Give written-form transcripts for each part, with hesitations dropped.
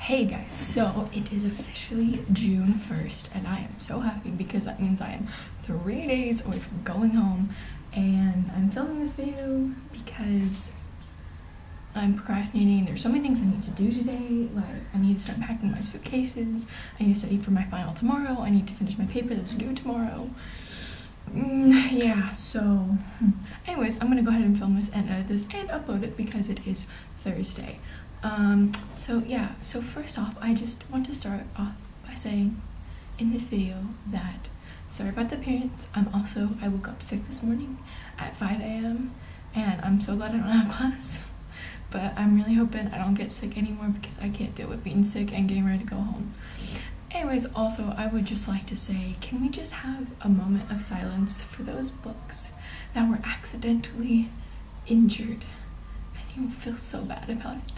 Hey guys, so it is officially June 1st and I am so happy because that means I am 3 days away from going home, and I'm filming this video because I'm procrastinating. There's so many things I need to do today. Like, I need to start packing my suitcases, I need to study for my final tomorrow, I need to finish my paper that's due tomorrow. Anyways, I'm gonna go ahead and film this and edit this and upload it because it is Thursday. So first off, I just want to start off by saying in this video that sorry about the appearance. I woke up sick this morning at 5 a.m. and I'm so glad I don't have class, but I'm really hoping I don't get sick anymore because I can't deal with being sick and getting ready to go home. Anyways, also, I would just like to say, can we just have a moment of silence for those books that were accidentally injured and you feel so bad about it?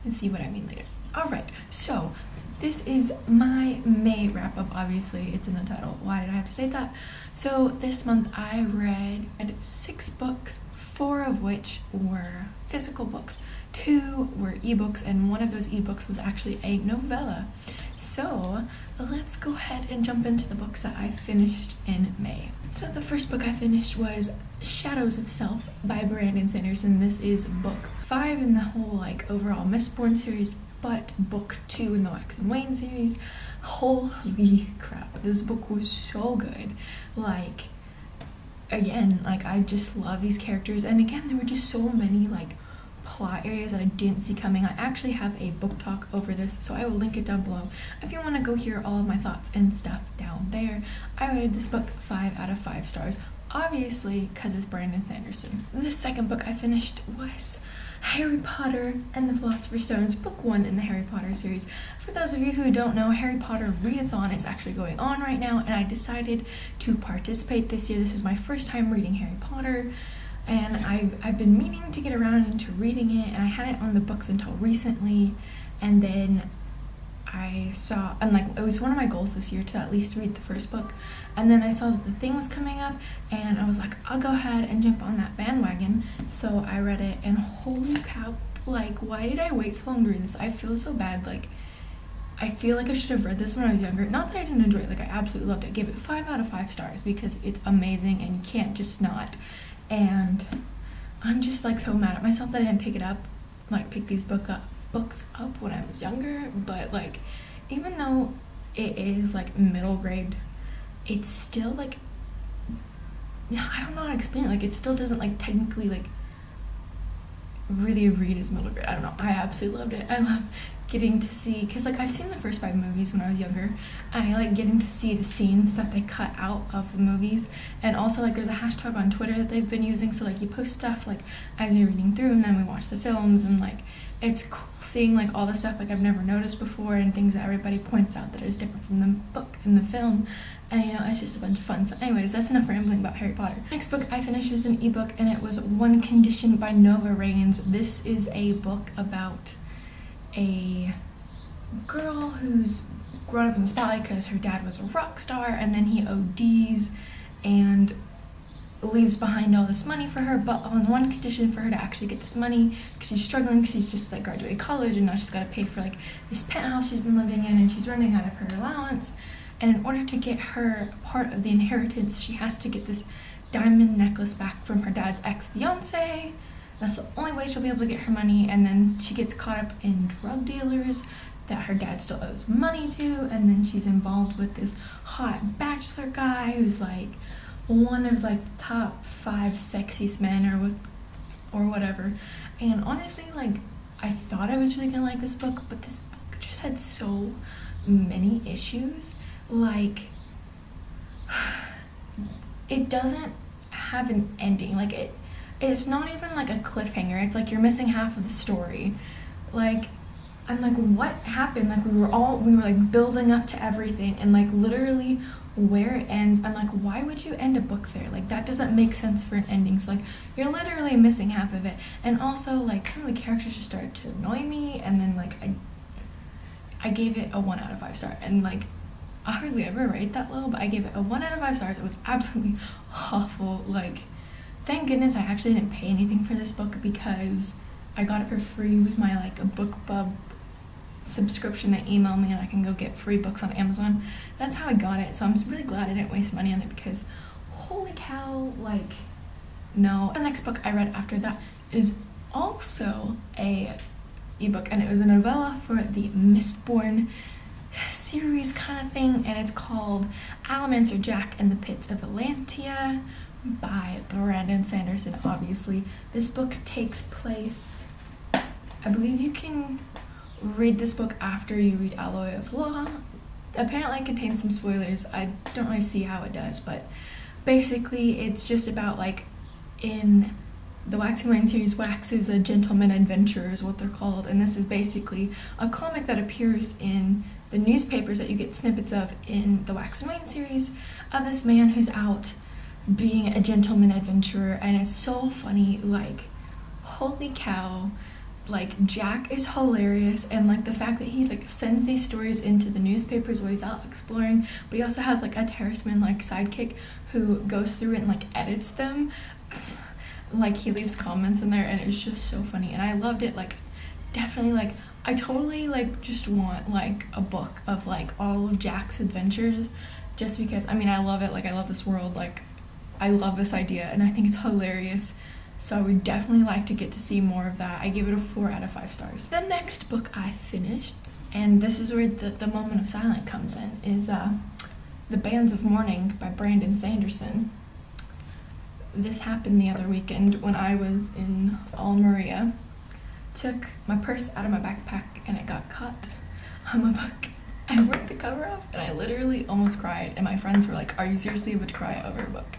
And see what I mean later. Alright, so this is my May wrap-up. Obviously, it's in the title. Why did I have to say that? So this month I read 6 books, 4 of which were physical books, 2 were ebooks, and one of those ebooks was actually a novella. So let's go ahead and jump into the books that I finished in May. So the first book I finished was Shadows of Self by Brandon Sanderson. This is book 5 in the whole overall Mistborn series, but book 2 in the Wax and Wayne series. Holy crap, this book was so good. I just love these characters, and again, there were just so many plot areas that I didn't see coming. I actually have a book talk over this, so I will link it down below if you want to go hear all of my thoughts and stuff down there. I rated this book 5 out of 5 stars, obviously because it's Brandon Sanderson. The second book I finished was Harry Potter and the Philosopher's Stones, book 1 in the Harry Potter series. For those of you who don't know, Harry Potter Readathon is actually going on right now, and I decided to participate this year. This is my first time reading Harry Potter, and I've been meaning to get around into reading it, and I hadn't owned the books until recently, and then I saw, and it was one of my goals this year to at least read the first book, and then I saw that the thing was coming up, and I was like, I'll go ahead and jump on that bandwagon. So I read it, and holy cow, why did I wait so long to read this? I feel so bad. I feel like I should have read this when I was younger. Not that I didn't enjoy it, I absolutely loved it. I gave it 5 out of 5 stars because it's amazing and you can't just not. And I'm just so mad at myself that I didn't pick it up, pick these books up when I was younger. But even though it is middle grade, it's still I don't know how to explain it. It still doesn't technically really read as middle grade. I don't know. I absolutely loved it. I love getting to see, because I've seen the first 5 movies when I was younger, and I like getting to see the scenes that they cut out of the movies. And also there's a hashtag on Twitter that they've been using, so you post stuff as you're reading through, and then we watch the films, and it's cool seeing all the stuff I've never noticed before, and things that everybody points out that is different from the book and the film. And it's just a bunch of fun. So anyways, that's enough rambling about Harry Potter. Next book I finished was an ebook, and it was One Condition by Nova Raines. This is a book about a girl who's grown up in the spotlight because her dad was a rock star, and then he ODs and leaves behind all this money for her, but on one condition: for her to actually get this money, because she's struggling. She's just graduated college, and now she's got to pay for this penthouse she's been living in, and she's running out of her allowance. And in order to get her part of the inheritance, she has to get this diamond necklace back from her dad's ex-fiance. That's the only way she'll be able to get her money. And then she gets caught up in drug dealers that her dad still owes money to, and then she's involved with this hot bachelor guy who's one of the top 5 sexiest men or whatever. And honestly, I thought I was really gonna like this book, but this book just had so many issues. It doesn't have an ending. It's not even a cliffhanger. It's you're missing half of the story. I'm what happened? We were building up to everything, and literally where it ends, I'm why would you end a book there? That doesn't make sense for an ending. So you're literally missing half of it. And also some of the characters just started to annoy me, and then I gave it a 1 out of 5 star, and I hardly ever rate that low, but I gave it a 1 out of 5 stars. It was absolutely awful. Thank goodness I actually didn't pay anything for this book, because I got it for free with my like a BookBub subscription. They email me and I can go get free books on Amazon. That's how I got it, so I'm really glad I didn't waste money on it, because holy cow, like, no. The next book I read after that is also a ebook, and it was a novella for the Mistborn series kind of thing, and it's called Allomancer Jack and the Pits of Atlantia by Brandon Sanderson. Obviously, this book takes place, I believe you can read this book after you read Alloy of Law. Apparently it contains some spoilers. I don't really see how it does, but basically it's just about, like, in the Wax and Wayne series, Wax is a gentleman adventurer is what they're called, and this is basically a comic that appears in the newspapers that you get snippets of in the Wax and Wayne series, of this man who's out being a gentleman adventurer, and it's so funny. Like, holy cow, like, Jack is hilarious, and like the fact that he like sends these stories into the newspapers while he's out exploring, but he also has like a Terraceman like sidekick who goes through it and like edits them. Like, he leaves comments in there, and it's just so funny, and I loved it. Like, definitely, like, I totally like just want like a book of like all of Jack's adventures, just because, I mean, I love it. Like, I love this world, like, I love this idea, and I think it's hilarious. So I would definitely like to get to see more of that. I give it a 4 out of 5 stars. The next book I finished, and this is where the moment of silence comes in, is The Bands of Mourning by Brandon Sanderson. This happened the other weekend when I was in Almeria. Took my purse out of my backpack and it got caught on my book. I ripped the cover off and I literally almost cried, and my friends were like, "Are you seriously about to cry over a book?"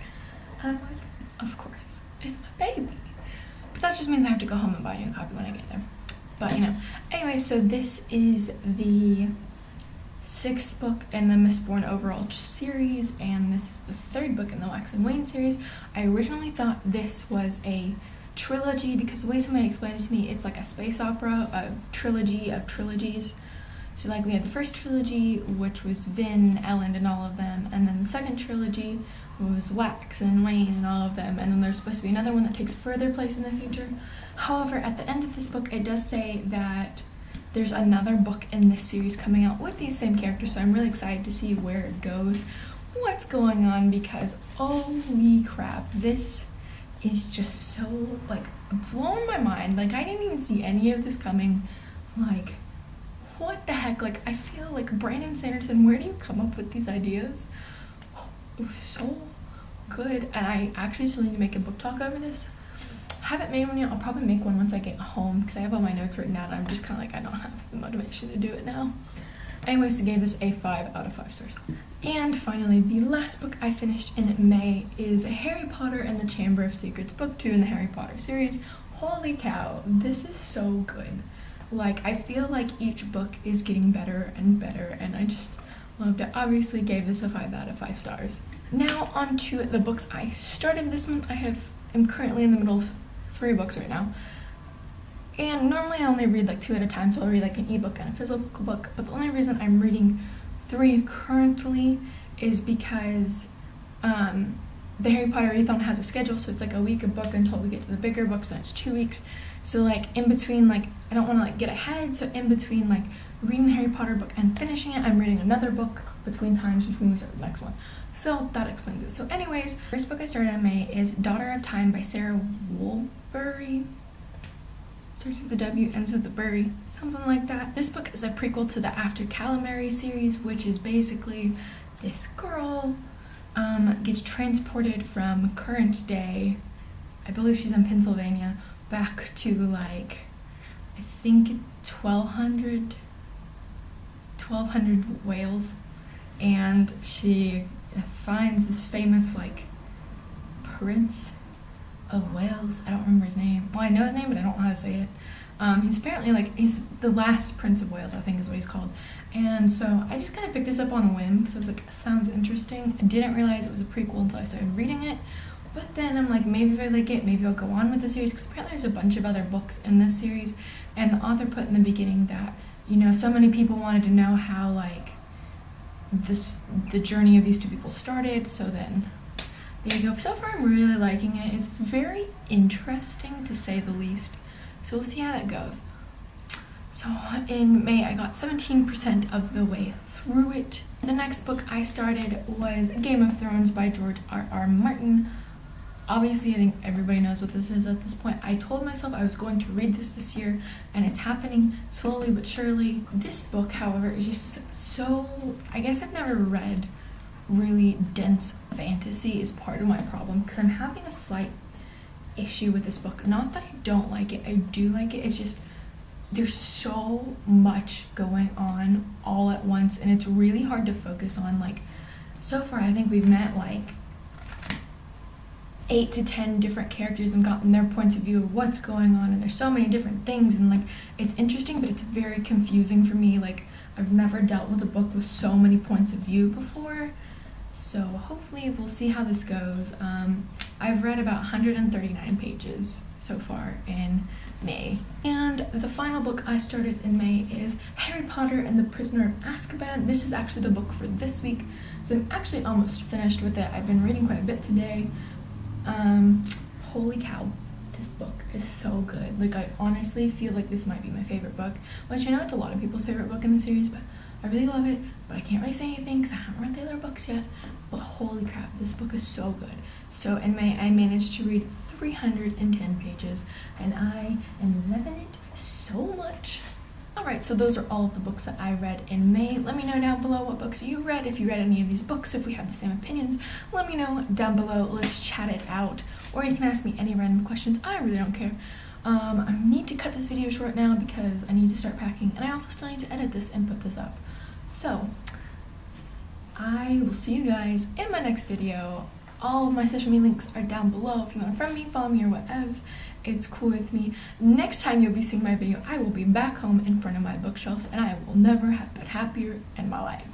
And I'm like, of course, it's my baby. But that just means I have to go home and buy a new copy when I get there. But, you know. Anyway, so this is the 6th book in the Mistborn overall series, and this is the 3rd book in the Wax and Wayne series. I originally thought this was a trilogy, because the way somebody explained it to me, it's like a space opera, a trilogy of trilogies. So like, we had the first trilogy, which was Vin, Elend, and all of them, and then the second trilogy was Wax and Wayne and all of them, and then there's supposed to be another one that takes further place in the future. However, at the end of this book, it does say that there's another book in this series coming out with these same characters, so I'm really excited to see where it goes, what's going on, because holy crap, this is just so, like, blowing my mind. Like, I didn't even see any of this coming. Like, what the heck? Like, I feel like Brandon Sanderson, where do you come up with these ideas? It was so good, and I actually still need to make a book talk over this. Haven't made one yet. I'll probably make one once I get home, because I have all my notes written down, and I'm just kind of like, I don't have the motivation to do it now. Anyways, I gave this a 5 out of 5 stars. And finally, the last book I finished in May is Harry Potter and the Chamber of Secrets, book 2 in the Harry Potter series. Holy cow, this is so good. Like, I feel like each book is getting better and better, and I just loved it. Obviously gave this a 5 out of 5 stars. Now on to the books I started this month. I'm currently in the middle of 3 books right now. And normally I only read like 2 at a time, so I'll read like an ebook and a physical book, but the only reason I'm reading 3 currently is because the Harry Potter Readathon has a schedule, so it's like a week a book until we get to the bigger books, then it's 2 weeks. So like in between, like, I don't want to like get ahead, so in between like reading the Harry Potter book and finishing it, I'm reading another book between we start the next one. So that explains it. So anyways, first book I started in May is Daughter of Time by Sarah Woolbury. Starts with a W, ends with a Bury, something like that. This book is a prequel to the After Calamari series, which is basically this girl gets transported from current day, I believe she's in Pennsylvania, back to like, I think 1200 Wales, and she finds this famous like Prince of Wales. I don't remember his name. Well, I know his name, but I don't know how to say it. He's apparently like, he's the last Prince of Wales, I think is what he's called. And so I just kind of picked this up on a whim because I was like, sounds interesting. I didn't realize it was a prequel until I started reading it. But then I'm like, maybe if I like it, maybe I'll go on with the series, because apparently there's a bunch of other books in this series. And the author put in the beginning that, you know, so many people wanted to know how like the journey of these 2 people started. So then there you go. So far I'm really liking it. It's very interesting, to say the least. So we'll see how that goes. So in May, I got 17% of the way through it. The next book I started was Game of Thrones by George R.R. Martin. Obviously, I think everybody knows what this is at this point. I told myself I was going to read this year, and it's happening slowly but surely. This book, however, is just so, I guess I've never read really dense fantasy is part of my problem, because I'm having a slight issue with this book. Not that I don't like it, I do like it. It's just there's so much going on all at once, and it's really hard to focus on. Like, so far I think we've met like 8 to 10 different characters and gotten their points of view of what's going on, and there's so many different things, and like it's interesting, but it's very confusing for me. Like, I've never dealt with a book with so many points of view before, so hopefully we'll see how this goes. I've read about 139 pages so far in May. And the final book I started in May is Harry Potter and the Prisoner of Azkaban. This is actually the book for this week, so I'm actually almost finished with it. I've been reading quite a bit today. Holy cow, this book is so good. Like, I honestly feel like this might be my favorite book, which I know it's a lot of people's favorite book in the series, but I really love it. But I can't really say anything because I haven't read the other books yet. But holy crap, this book is so good. So in May, I managed to read 310 pages, and I am loving it so much. Alright, so those are all of the books that I read in May. Let me know down below what books you read, if you read any of these books, if we have the same opinions. Let me know down below. Let's chat it out. Or you can ask me any random questions. I really don't care. I need to cut this video short now because I need to start packing, and I also still need to edit this and put this up. So, I will see you guys in my next video. All of my social media links are down below if you want to friend me, follow me, or whatevs. It's cool with me. Next time you'll be seeing my video, I will be back home in front of my bookshelves, and I will never have been happier in my life.